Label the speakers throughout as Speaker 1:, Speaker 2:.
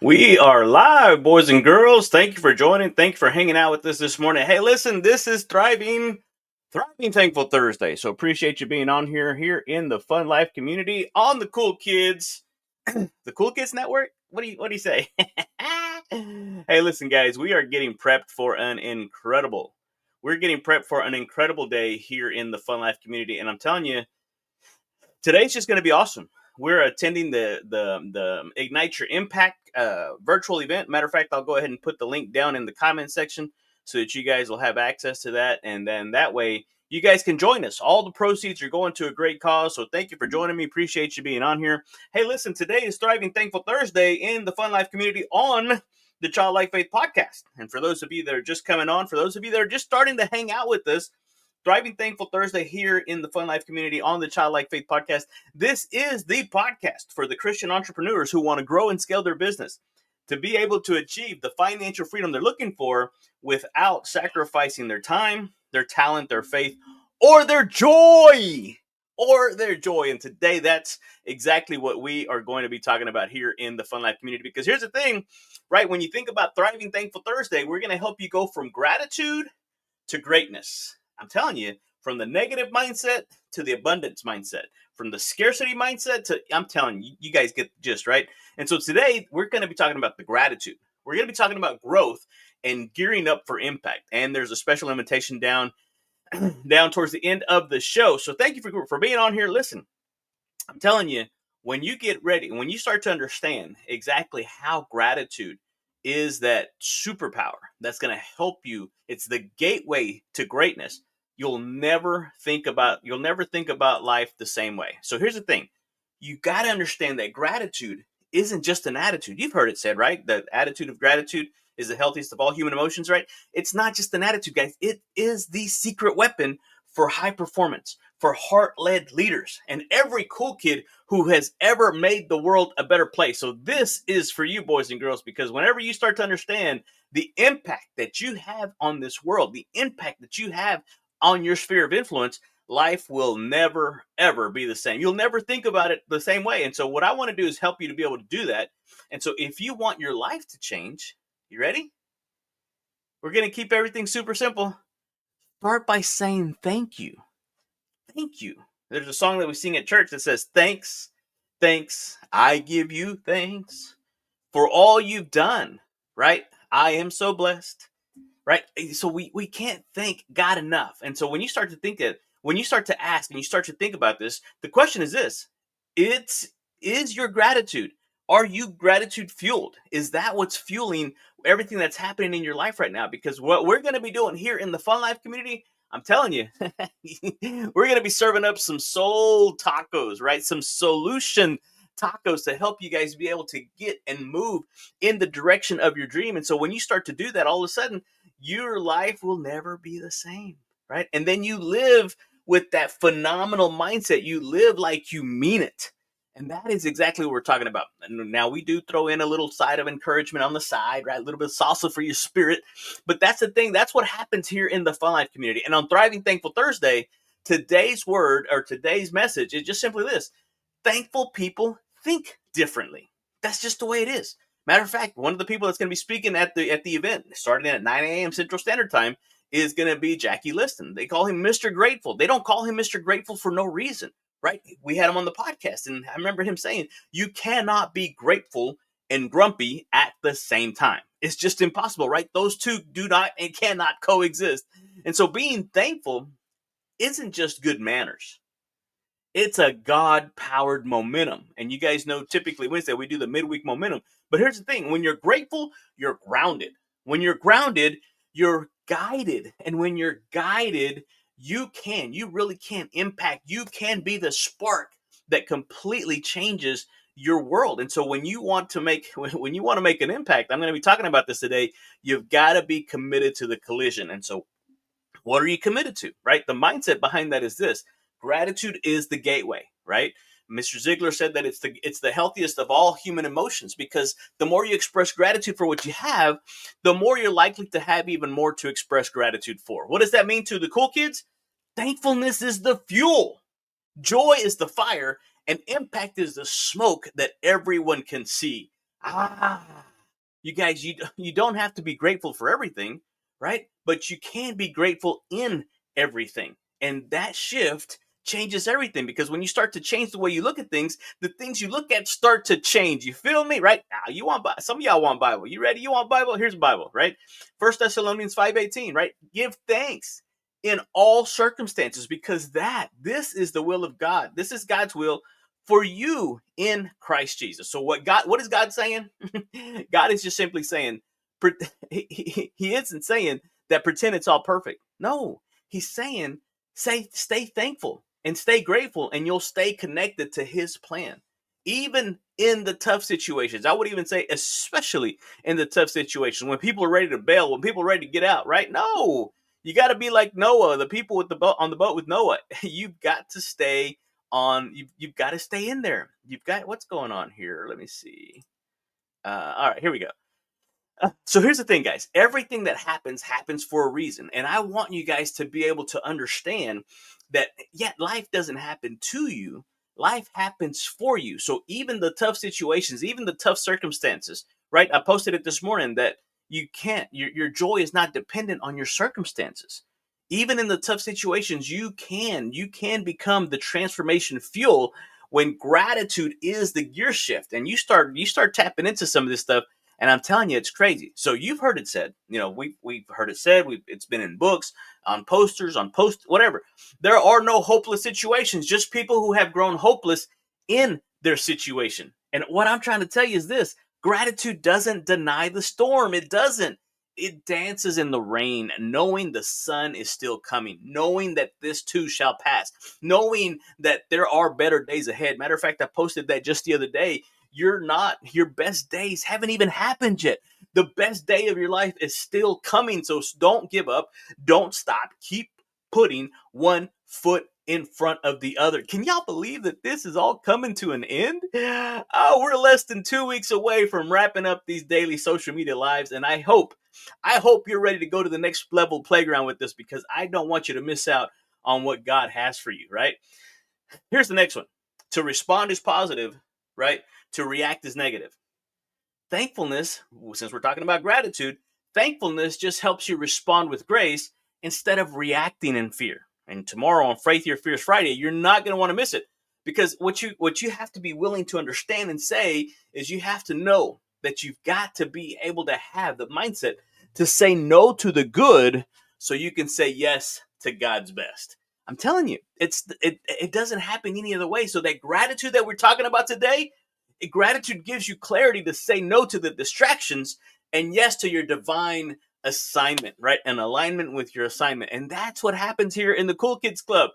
Speaker 1: We are live, boys and girls. Thank you for joining. Thank you for hanging out with us this morning. Hey, listen, this is Thriving Thankful Thursday. So appreciate you being on here in the Fun Life community on the Cool Kids, the Cool Kids Network. What do you say? Hey, listen, guys, we're getting prepped for an incredible day here in the Fun Life community, and I'm telling you, today's just going to be awesome. We're attending the Ignite Your Impact virtual event. Matter of fact, I'll go ahead and put the link down in the comment section so that you guys will have access to that, and then that way you guys can join us. All the proceeds are going to a great cause. So thank you for joining me. Appreciate you being on here. Hey, listen, today is Thriving Thankful Thursday in the Fun Life community on the Childlike Faith podcast. And for those of you that are just coming on, for those of you that are just starting to hang out with us, Thriving Thankful Thursday here in the Fun Life community on the Childlike Faith podcast. This is the podcast for the Christian entrepreneurs who want to grow and scale their business to be able to achieve the financial freedom they're looking for without sacrificing their time, their talent, their faith, or their joy. And today, that's exactly what we are going to be talking about here in the Fun Life community. Because here's the thing, right? When you think about Thriving Thankful Thursday, we're going to help you go from gratitude to greatness. I'm telling you, from the negative mindset to the abundance mindset, from the scarcity mindset to, I'm telling you, you guys get the gist, right? And so today we're going to be talking about the gratitude. We're going to be talking about growth and gearing up for impact. And there's a special invitation down towards the end of the show. So thank you for being on here. Listen, I'm telling you, when you get ready, when you start to understand exactly how gratitude is that superpower that's going to help you, it's the gateway to greatness. You'll never think about life the same way. So here's the thing. You got to understand that gratitude isn't just an attitude. You've heard it said, right? The attitude of gratitude is the healthiest of all human emotions, right? It's not just an attitude, guys. It is the secret weapon for high performance, for heart-led leaders, and every cool kid who has ever made the world a better place. So this is for you, boys and girls, because whenever you start to understand the impact that you have on this world, the impact that you have on your sphere of influence, life will never, ever be the same. You'll never think about it the same way. And so what I want to do is help you to be able to do that. And so if you want your life to change, you ready? We're going to keep everything super simple. Start by saying thank you. Thank you. There's a song that we sing at church that says, thanks, thanks, I give you thanks for all you've done, right? I am so blessed, right? So we can't thank God enough. And so when you start to think it, when you start to ask and you start to think about this, the question is this: is your gratitude? Are you gratitude fueled? Is that what's fueling everything that's happening in your life right now? Because what we're going to be doing here in the Fun Life community, I'm telling you, we're going to be serving up some soul tacos, right? Some solution tacos to help you guys be able to get and move in the direction of your dream. And so when you start to do that, all of a sudden, your life will never be the same, right? And then you live with that phenomenal mindset. You live like you mean it. And that is exactly what we're talking about. And now we do throw in a little side of encouragement on the side, right? A little bit of salsa for your spirit. But that's the thing. That's what happens here in the Fun Life community. And on Thriving Thankful Thursday, today's word or today's message is just simply this: thankful people think differently. That's just the way it is. Matter of fact, one of the people that's going to be speaking at the event, starting at 9 a.m. Central Standard Time, is going to be Jackie Liston. They call him Mr. Grateful. They don't call him Mr. Grateful for no reason, right? We had him on the podcast, and I remember him saying, you cannot be grateful and grumpy at the same time. It's just impossible, right? Those two do not and cannot coexist. And so being thankful isn't just good manners. It's a God-powered momentum. And you guys know typically Wednesday we do the midweek momentum. But here's the thing. When you're grateful, you're grounded. When you're grounded, you're guided. And when you're guided, you really can impact. You can be the spark that completely changes your world. And so when you want to make an impact, I'm going to be talking about this today, you've got to be committed to the collision. And so what are you committed to, right? The mindset behind that is this: gratitude is the gateway, right? Mr. Ziegler said that it's the healthiest of all human emotions, because the more you express gratitude for what you have, the more you're likely to have even more to express gratitude for. What does that mean to the cool kids? Thankfulness is the fuel, joy is the fire, and impact is the smoke that everyone can see. Ah, You guys, you don't have to be grateful for everything, right? But you can be grateful in everything. And that shift changes everything, because when you start to change the way you look at things, the things you look at start to change. You feel me? Right now, you want some of y'all want Bible. You ready? You want Bible? Here's Bible, right? First Thessalonians 5:18, right? Give thanks in all circumstances, because this is the will of God. This is God's will for you in Christ Jesus. So what is God saying? God is just simply saying, he isn't saying that pretend it's all perfect. No, he's saying stay thankful and stay grateful, and you'll stay connected to his plan. Even in the tough situations, I would even say, especially in the tough situations, when people are ready to bail, when people are ready to get out, right? No, you got to be like Noah, the people with the boat on the boat with Noah. You've got to stay on. You've got to stay in there. You've got what's going on here. Let me see. All right, here we go. So here's the thing, guys. Everything that happens for a reason. And I want you guys to be able to understand that, yeah, life doesn't happen to you. Life happens for you. So even the tough situations, even the tough circumstances, right? I posted it this morning that your joy is not dependent on your circumstances. Even in the tough situations, you can become the transformation fuel when gratitude is the gear shift, and you start tapping into some of this stuff. And I'm telling you, it's crazy. So you've heard it said, we've heard it said, it's been in books, on posters, whatever. There are no hopeless situations, just people who have grown hopeless in their situation. And what I'm trying to tell you is this: gratitude doesn't deny the storm. It doesn't. It dances in the rain, knowing the sun is still coming, knowing that this too shall pass, knowing that there are better days ahead. Matter of fact, I posted that just the other day. Your best days haven't even happened yet. The best day of your life is still coming. So don't give up. Don't stop. Keep putting one foot in front of the other. Can y'all believe that this is all coming to an end? Oh, we're less than 2 weeks away from wrapping up these daily social media lives. And I hope you're ready to go to the next level playground with this, because I don't want you to miss out on what God has for you, right? Here's the next one. To respond is positive, right? To react is negative. Thankfulness, since we're talking about gratitude, thankfulness just helps you respond with grace instead of reacting in fear. And tomorrow on Faith Your Fears Friday, you're not going to want to miss it, because what you have to be willing to understand and say is, you have to know that you've got to be able to have the mindset to say no to the good so you can say yes to God's best. I'm telling you, it doesn't happen any other way. So that gratitude that we're talking about today, gratitude gives you clarity to say no to the distractions and yes to your divine assignment, right? An alignment with your assignment. And that's what happens here in the Cool Kids Club.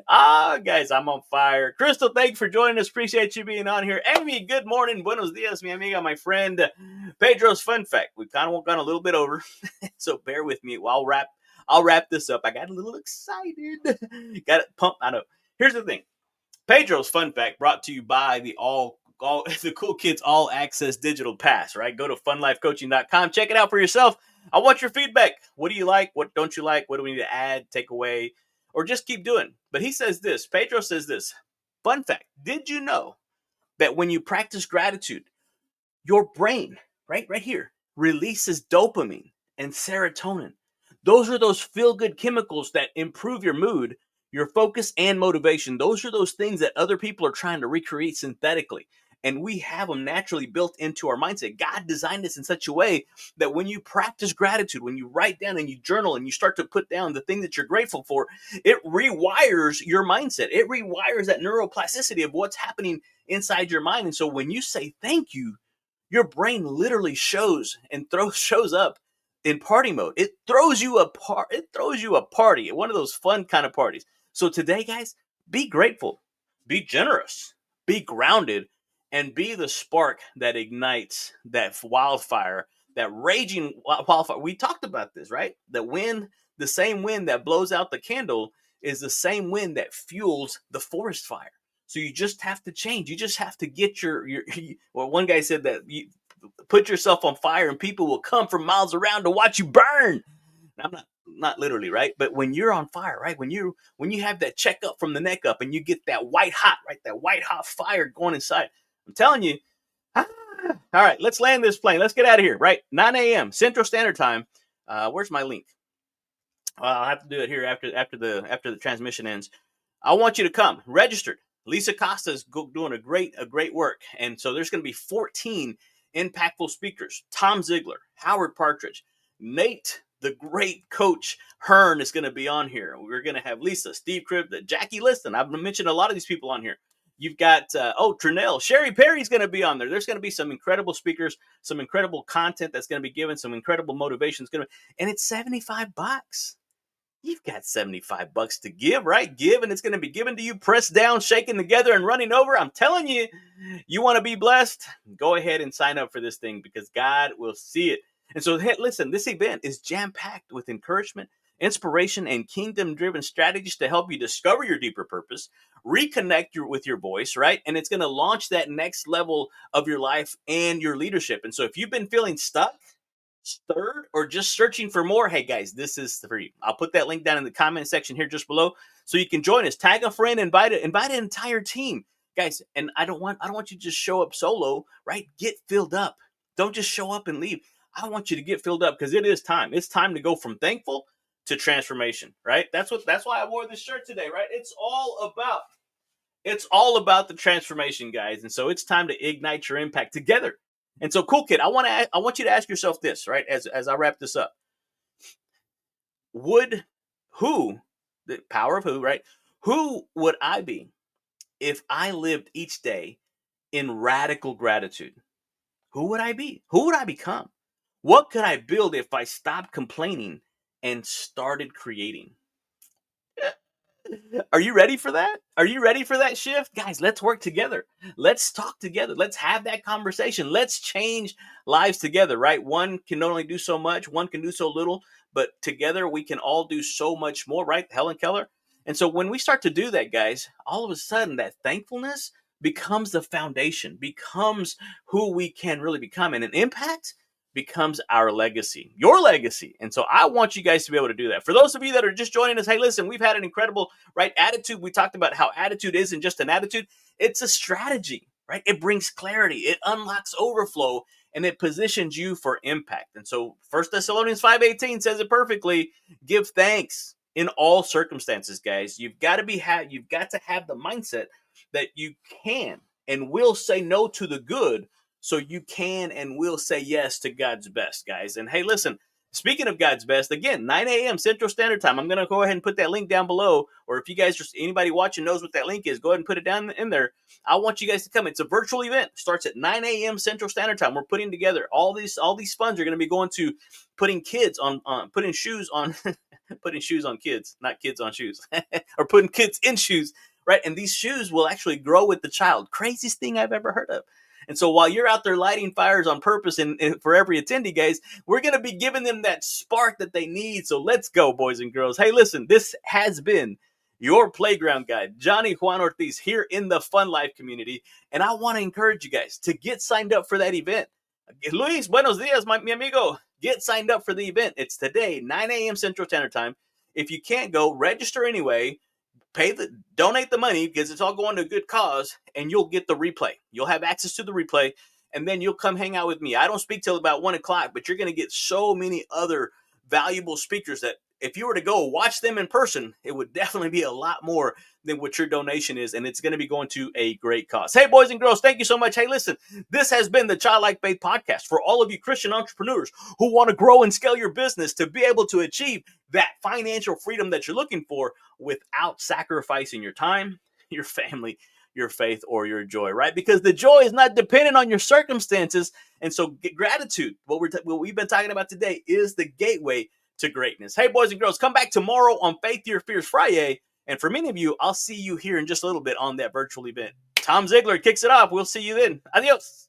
Speaker 1: Guys, I'm on fire. Crystal, thank you for joining us. Appreciate you being on here. Amy, good morning. Buenos dias, mi amiga, my friend. Pedro's fun fact. We've kind of gone a little bit over, so bear with me. I'll wrap this up. I got a little excited. Got it pumped. I know. Here's the thing. Pedro's fun fact brought to you by the Cool Kids All Access Digital Pass, right? Go to funlifecoaching.com. Check it out for yourself. I want your feedback. What do you like? What don't you like? What do we need to add, take away, or just keep doing? But he says this. Pedro says this. Fun fact. Did you know that when you practice gratitude, your brain, right here, releases dopamine and serotonin? Those are those feel-good chemicals that improve your mood, your focus, and motivation. Those are those things that other people are trying to recreate synthetically. And we have them naturally built into our mindset. God designed this in such a way that when you practice gratitude, when you write down and you journal and you start to put down the thing that you're grateful for, it rewires your mindset. It rewires that neuroplasticity of what's happening inside your mind. And so when you say thank you, your brain literally shows up in party mode. It throws you a party, one of those fun kind of parties. So today, guys, be grateful, be generous, be grounded, and be the spark that ignites that wildfire, that raging wildfire. We talked about this, right? The same wind that blows out the candle is the same wind that fuels the forest fire. So you just have to change. You just have to get your well, one guy said that you put yourself on fire and people will come from miles around to watch you burn. I'm not literally, right? But when you're on fire, right? When you have that checkup from the neck up and you get that white hot, right? That white hot fire going inside. I'm telling you, All right, let's land this plane. Let's get out of here. Right, 9 a.m. Central Standard Time. Where's my link? I'll have to do it here after the transmission ends. I want you to come registered. Lisa Costa is doing a great work, and so there's going to be 14 impactful speakers. Tom Ziegler, Howard Partridge, Nate, the great coach Hearn is going to be on here. We're going to have Lisa, Steve Cribb, Jackie Liston. I've mentioned a lot of these people on here. You've got Trinell, Sherry Perry's going to be on there. There's going to be some incredible speakers, some incredible content that's going to be given, some incredible motivation. And it's $75. You've got $75 to give, right? Give, and it's going to be given to you, pressed down, shaken together, and running over. I'm telling you, you want to be blessed? Go ahead and sign up for this thing because God will see it. And so, hey, listen, this event is jam-packed with encouragement, inspiration, and kingdom-driven strategies to help you discover your deeper purpose, reconnect with your voice, right? And it's going to launch that next level of your life and your leadership. And so if you've been feeling stuck, stirred, or just searching for more, hey guys, this is for you. I'll put that link down in the comment section here just below so you can join us. Tag a friend, invite an entire team, guys. And I don't want you to just show up solo, right? Get filled up. Don't just show up and leave. I want you to get filled up because it is time. It's time to go from thankful to transformation, right? That's why I wore this shirt today, right? It's all about the transformation, guys. And so it's time to ignite your impact together. And so, cool kid, I want you to ask yourself this, right? As I wrap this up, the power of who, right? Who would I be if I lived each day in radical gratitude? Who would I be? Who would I become? What could I build if I stopped complaining and started creating? Are you ready for that? Are you ready for that shift? Guys, let's work together. Let's talk together. Let's have that conversation. Let's change lives together, right? One can only do so much, one can do so little, but together we can all do so much more, right? Helen Keller. And so when we start to do that, guys, all of a sudden that thankfulness becomes the foundation, becomes who we can really become. And an impact becomes our legacy, your legacy. And so I want you guys to be able to do that. For those of you that are just joining us, hey, listen, we've had an incredible, right, attitude. We talked about how attitude isn't just an attitude, it's a strategy, right? It brings clarity, it unlocks overflow, and it positions you for impact. And so 1 Thessalonians 5:18 says it perfectly. Give thanks in all circumstances, guys. You've got to have the mindset that you can and will say no to the good so you can and will say yes to God's best, guys. And hey, listen, speaking of God's best, again, 9 a.m. Central Standard Time. I'm going to go ahead and put that link down below. Or if you guys, just anybody watching knows what that link is, go ahead and put it down in there. I want you guys to come. It's a virtual event. It starts at 9 a.m. Central Standard Time. We're putting together all these funds are going to be going to putting kids on, putting shoes on, putting shoes on kids, not kids on shoes, or putting kids in shoes, right? And these shoes will actually grow with the child. Craziest thing I've ever heard of. And so while you're out there lighting fires on purpose and for every attendee, guys, we're going to be giving them that spark that they need. So let's go, boys and girls. Hey, listen, this has been your playground guide, Johnny Juan Ortiz, here in the Fun Life community. And I want to encourage you guys to get signed up for that event. Luis, buenos dias, mi amigo. Get signed up for the event. It's today, 9 a.m. Central Standard Time. If you can't go, register anyway. Donate the money because it's all going to a good cause, and you'll get the replay. You'll have access to the replay, and then you'll come hang out with me. I don't speak till about 1 o'clock, but you're going to get so many other valuable speakers that if you were to go watch them in person, it would definitely be a lot more than what your donation is, and it's going to be going to a great cause. Hey, boys and girls, thank you so much. Hey, listen, this has been the Childlike Faith Podcast for all of you Christian entrepreneurs who want to grow and scale your business to be able to achieve that financial freedom that you're looking for without sacrificing your time, your family, your faith, or your joy, right? Because the joy is not dependent on your circumstances. And so gratitude, what we've been talking about today, is the gateway to greatness. Hey, boys and girls, come back tomorrow on Faith Your Fears Friday. And for many of you, I'll see you here in just a little bit on that virtual event. Tom Ziegler kicks it off. We'll see you then. Adios.